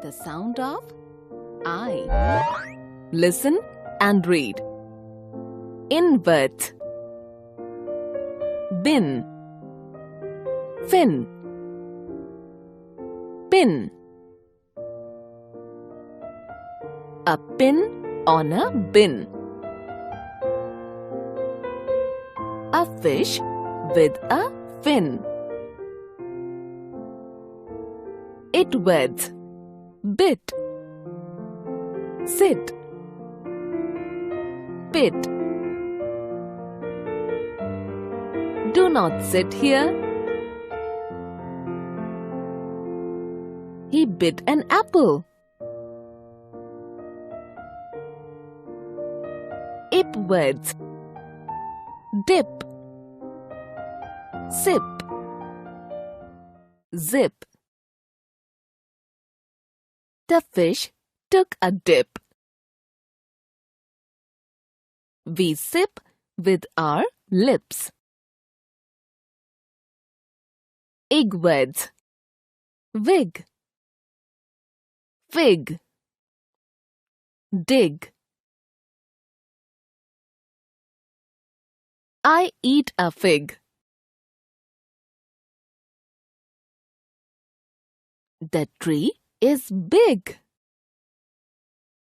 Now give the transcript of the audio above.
The sound of I. Listen and read. Invert. Bin. Fin. Pin. A pin on a bin. A fish with a fin. It weds. Bit. Sit. Pit. Do not sit here. He bit an apple. It weds. Dip. Sip. Zip. The fish took a dip. We sip with our lips. Egg weds. Wig. Fig. Dig. I eat a fig. The tree is big.